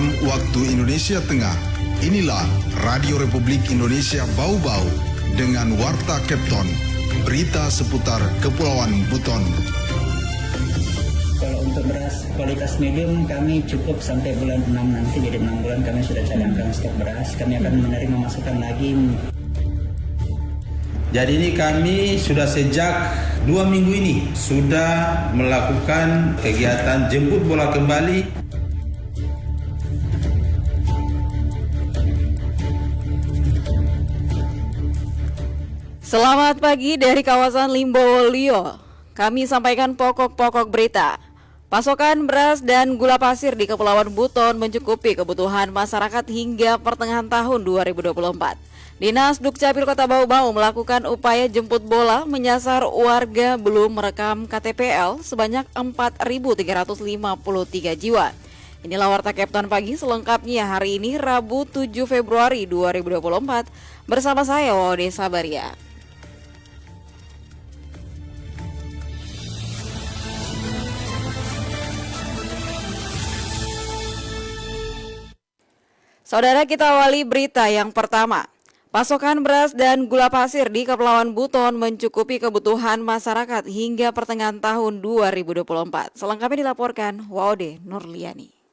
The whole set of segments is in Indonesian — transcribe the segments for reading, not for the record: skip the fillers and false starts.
6 waktu Indonesia Tengah. Inilah Radio Republik Indonesia Bau-Bau dengan Warta Kepton. Berita seputar Kepulauan Buton. Kalau untuk beras kualitas medium kami cukup sampai bulan 6 nanti, jadi 6 bulan kami sudah cadangkan stok beras. Kami akan menerima masukan lagi. Jadi ini kami sudah sejak 2 minggu ini sudah melakukan kegiatan jemput bola kembali. Selamat pagi dari kawasan Limbowolio. Kami sampaikan pokok-pokok berita. Pasokan beras dan gula pasir di Kepulauan Buton mencukupi kebutuhan masyarakat hingga pertengahan tahun 2024. Dinas Dukcapil Kota Bau-Bau melakukan upaya jemput bola menyasar warga belum merekam KTPL sebanyak 4.353 jiwa. Inilah Warta Kepton Pagi selengkapnya hari ini Rabu 7 Februari 2024 bersama saya Waude Sabaria. Saudara, kita awali berita yang pertama. Pasokan beras dan gula pasir di Kepulauan Buton mencukupi kebutuhan masyarakat hingga pertengahan tahun 2024. Selengkapnya dilaporkan Waude Nurliani.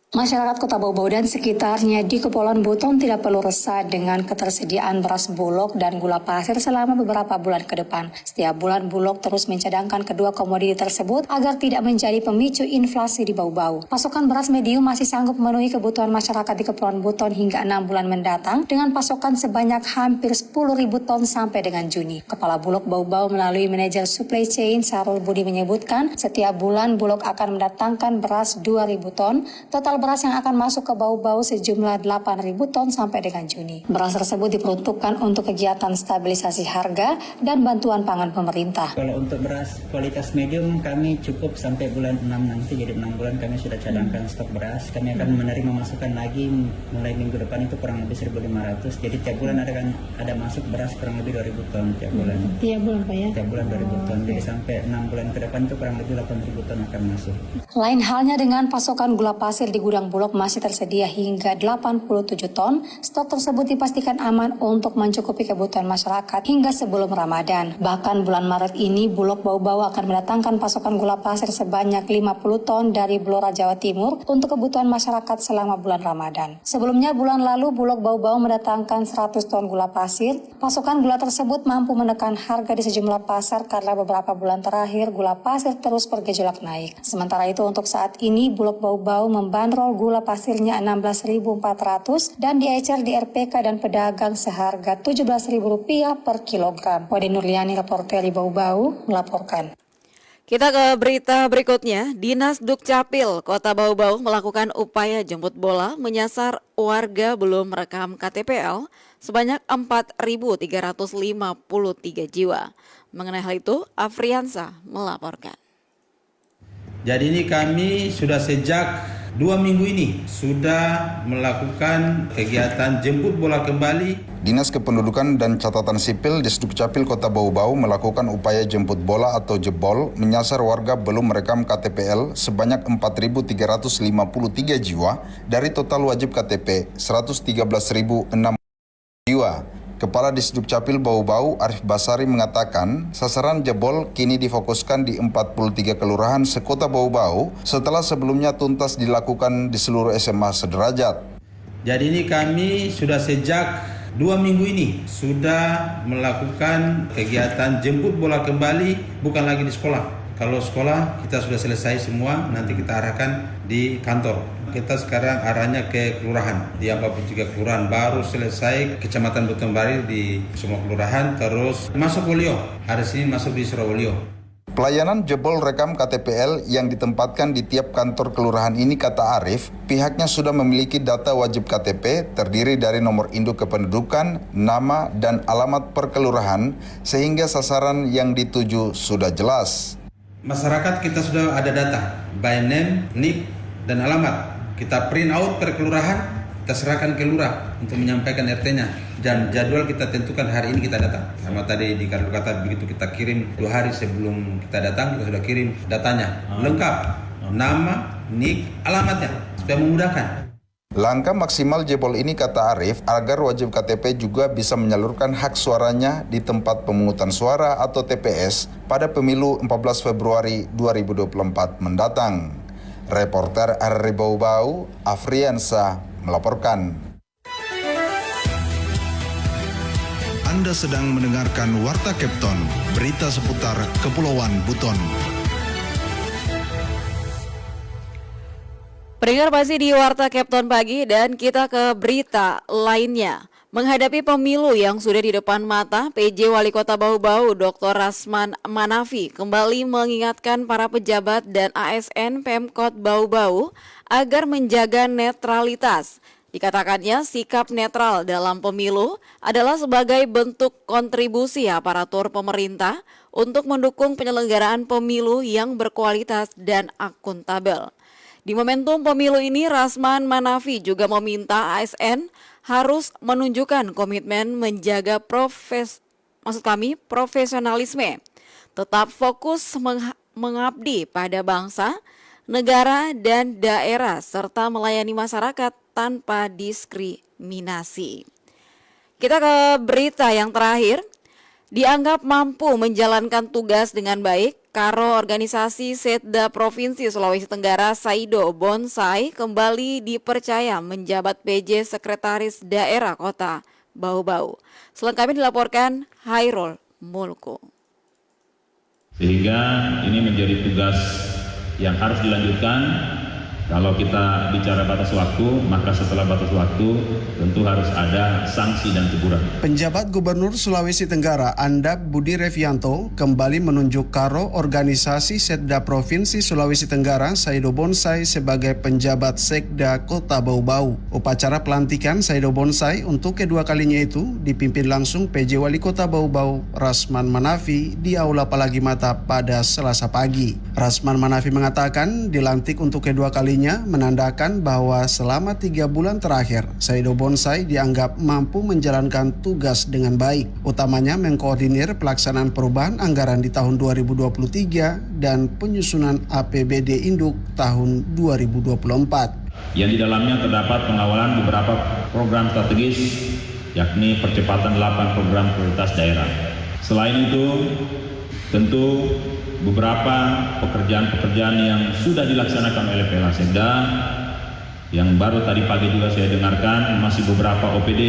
Masyarakat Kota Bau-Bau dan sekitarnya di Kepulauan Buton tidak perlu resah dengan ketersediaan beras Bulog dan gula pasir selama beberapa bulan ke depan. Setiap bulan Bulog terus mencadangkan kedua komoditi tersebut agar tidak menjadi pemicu inflasi di Bau-Bau. Pasokan beras medium masih sanggup memenuhi kebutuhan masyarakat di Kepulauan Buton hingga 6 bulan mendatang dengan pasokan sebanyak hampir 10.000 ton sampai dengan Juni. Kepala Bulog Bau-Bau melalui manajer supply chain Sarul Budi menyebutkan setiap bulan Bulog akan mendatangkan beras 2.000 ton. Total beras yang akan masuk ke Bau-Bau sejumlah 8.000 ton sampai dengan Juni. Beras tersebut diperuntukkan untuk kegiatan stabilisasi harga dan bantuan pangan pemerintah. Kalau untuk beras kualitas medium kami cukup sampai bulan 6 nanti, jadi 6 bulan kami sudah cadangkan stok beras. Kami akan menerima masukan lagi mulai minggu depan itu kurang lebih 1.500. Jadi tiap bulan ada masuk beras kurang lebih 2.000 ton tiap bulan. Tiap bulan Pak ya? Tiap bulan 2.000 ton. Jadi sampai 6 bulan ke depan itu kurang lebih 8.000 ton akan masuk. Lain halnya dengan pasokan gula pasir di gudang Bulog masih tersedia hingga 87 ton. Stok tersebut dipastikan aman untuk mencukupi kebutuhan masyarakat hingga sebelum Ramadan. Bahkan bulan Maret ini Bulog Bau-Bau akan mendatangkan pasokan gula pasir sebanyak 50 ton dari Blora Jawa Timur untuk kebutuhan masyarakat selama bulan Ramadan. Sebelumnya bulan lalu Bulog Bau-Bau mendatangkan 100 ton gula pasir. Pasokan gula tersebut mampu menekan harga di sejumlah pasar karena beberapa bulan terakhir gula pasir terus bergejolak naik. Sementara itu untuk saat ini Bulog Bau-Bau membandrol gula pasirnya 16.400 dan diecer di RPK dan pedagang seharga Rp17.000 per kilogram. Waude Nurliani, reporter di Bau-Bau, melaporkan. Kita ke berita berikutnya. Dinas Dukcapil Kota Bau-Bau melakukan upaya jemput bola menyasar warga belum merekam KTPL sebanyak 4.353 jiwa. Mengenai hal itu, Afriansa melaporkan. Jadi ini kami sudah sejak 2 minggu ini sudah melakukan kegiatan jemput bola kembali. Dinas Kependudukan dan Catatan Sipil Disdukcapil Kota Bau-Bau melakukan upaya jemput bola atau jebol menyasar warga belum merekam KTPL sebanyak 4.353 jiwa dari total wajib KTP 113.006 jiwa. Kepala Disdukcapil Bau-Bau Arif Basari mengatakan sasaran jebol kini difokuskan di 43 kelurahan sekota Bau-Bau setelah sebelumnya tuntas dilakukan di seluruh SMA sederajat. Jadi ini kami sudah sejak 2 minggu ini sudah melakukan kegiatan jemput bola kembali, bukan lagi di sekolah. Kalau sekolah kita sudah selesai semua, nanti kita arahkan di kantor. Kita sekarang arahnya ke kelurahan. Di 43 kelurahan baru selesai, Kecamatan Buton Bari di semua kelurahan, terus masuk Wolio. Hari ini masuk di Surabaya. Pelayanan jebol rekam KTPL yang ditempatkan di tiap kantor kelurahan ini, kata Arif, pihaknya sudah memiliki data wajib KTP terdiri dari nomor induk kependudukan, nama, dan alamat per kelurahan, sehingga sasaran yang dituju sudah jelas. Masyarakat kita sudah ada data, by name, NIK, dan alamat. Kita print out per kelurahan, kita serahkan ke lurah untuk menyampaikan RT-nya. Dan jadwal kita tentukan hari ini kita datang. Sama tadi di kartu kata begitu kita kirim 2 hari sebelum kita datang, kita sudah kirim datanya. Lengkap, nama, NIK, alamatnya. supaya memudahkan. Langkah maksimal jebol ini, kata Arif, agar wajib KTP juga bisa menyalurkan hak suaranya di tempat pemungutan suara atau TPS pada pemilu 14 Februari 2024 mendatang. Reporter RRI Bau-Bau, Afriansa, melaporkan. Anda sedang mendengarkan Warta Kepton, berita seputar Kepulauan Buton. Pendengar masih di Warta Kepton Pagi dan kita ke berita lainnya. Menghadapi pemilu yang sudah di depan mata, PJ Wali Kota Bau-Bau Dr. Rasman Manafi kembali mengingatkan para pejabat dan ASN Pemkot Bau-Bau agar menjaga netralitas. Dikatakannya sikap netral dalam pemilu adalah sebagai bentuk kontribusi aparatur pemerintah untuk mendukung penyelenggaraan pemilu yang berkualitas dan akuntabel. Di momentum pemilu ini, Rasman Manafi juga meminta ASN harus menunjukkan komitmen menjaga profesionalisme, tetap fokus mengabdi pada bangsa, negara, dan daerah, serta melayani masyarakat tanpa diskriminasi. Kita ke berita yang terakhir. Dianggap mampu menjalankan tugas dengan baik, Karo Organisasi Setda Provinsi Sulawesi Tenggara Saido Bonsai kembali dipercaya menjabat PJ Sekretaris Daerah Kota Bau-Bau. Selengkapnya dilaporkan Hairul Mulku. Sehingga ini menjadi tugas yang harus dilanjutkan. Kalau kita bicara batas waktu, maka setelah batas waktu tentu harus ada sanksi dan teguran. Penjabat Gubernur Sulawesi Tenggara Andap Budi Revianto kembali menunjuk Karo Organisasi Setda Provinsi Sulawesi Tenggara Saido Bonsai sebagai penjabat Sekda Kota Bau-Bau. Upacara pelantikan Saido Bonsai untuk kedua kalinya itu dipimpin langsung PJ Wali Kota Bau-Bau Rasman Manafi di Aula Palagi Mata pada Selasa pagi. Rasman Manafi mengatakan dilantik untuk kedua kalinya menandakan bahwa selama 3 bulan terakhir, Saido Bonsai dianggap mampu menjalankan tugas dengan baik, utamanya mengkoordinir pelaksanaan perubahan anggaran di tahun 2023 dan penyusunan APBD Induk tahun 2024. Yang di dalamnya terdapat pengawalan beberapa program strategis, yakni percepatan 8 program prioritas daerah. Selain itu, tentu beberapa pekerjaan-pekerjaan yang sudah dilaksanakan oleh PLH Sekda, yang baru tadi pagi juga saya dengarkan masih beberapa OPD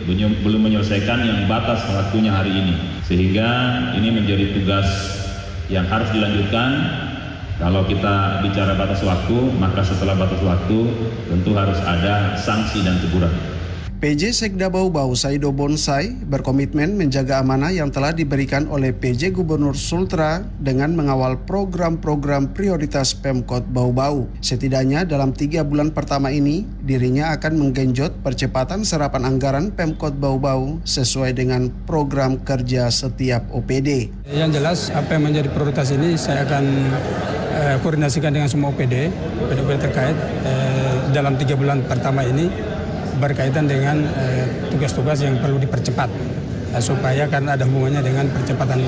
belum menyelesaikan yang batas waktunya hari ini. Sehingga ini menjadi tugas yang harus dilanjutkan. Kalau kita bicara batas waktu, maka setelah batas waktu tentu harus ada sanksi dan teguran. PJ Sekda Bau-Bau Saido Bonsai berkomitmen menjaga amanah yang telah diberikan oleh PJ Gubernur Sultra dengan mengawal program-program prioritas Pemkot Bau-Bau. Setidaknya dalam 3 bulan pertama ini, dirinya akan menggenjot percepatan serapan anggaran Pemkot Bau-Bau sesuai dengan program kerja setiap OPD. Yang jelas apa yang menjadi prioritas ini saya akan koordinasikan dengan semua OPD terkait dalam 3 bulan pertama ini, berkaitan dengan tugas-tugas yang perlu dipercepat supaya karena ada hubungannya dengan percepatan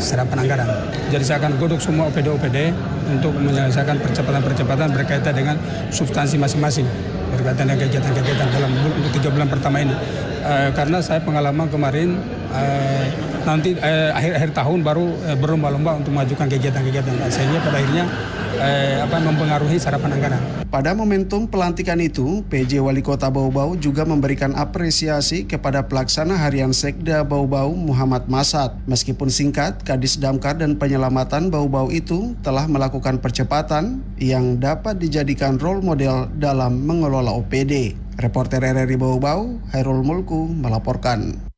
serapan anggaran. Jadi saya akan godok semua OPD-OPD untuk menyelesaikan percepatan-percepatan berkaitan dengan substansi masing-masing berkaitan dengan kegiatan-kegiatan dalam untuk 3 bulan pertama ini. Karena saya pengalaman kemarin nanti akhir tahun baru berlomba-lomba untuk mengajukan kegiatan-kegiatan, sehingga pada akhirnya mempengaruhi serapan anggaran. Pada momentum pelantikan itu, PJ Wali Kota Bau-Bau juga memberikan apresiasi kepada pelaksana harian Sekda Bau-Bau Muhammad Masad. Meskipun singkat, Kadis Damkar dan Penyelamatan Bau-Bau itu telah melakukan percepatan yang dapat dijadikan role model dalam mengelola OPD. Reporter RRI Bau-Bau, Hairul Mulku melaporkan.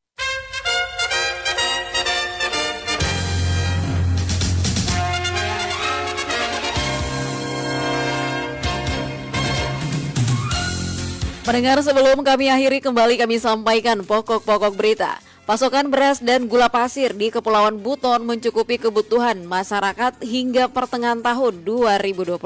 Pendengar, sebelum kami akhiri, kembali kami sampaikan pokok-pokok berita. Pasokan beras dan gula pasir di Kepulauan Buton mencukupi kebutuhan masyarakat hingga pertengahan tahun 2024.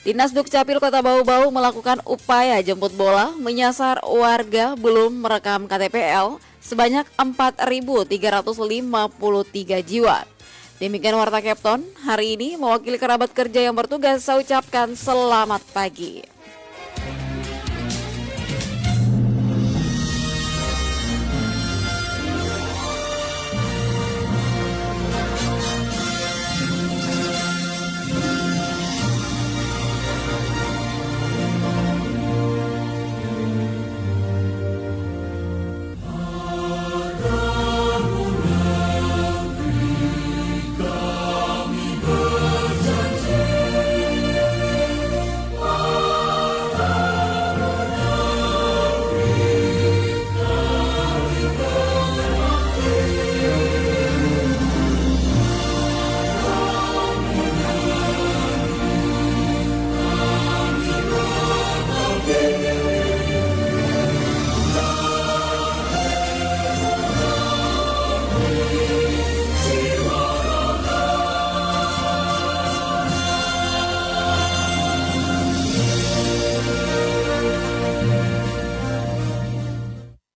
Dinas Dukcapil Kota Bau-Bau melakukan upaya jemput bola menyasar warga belum merekam KTPL sebanyak 4.353 jiwa. Demikian Warta Kepton, hari ini mewakili kerabat kerja yang bertugas saya ucapkan selamat pagi.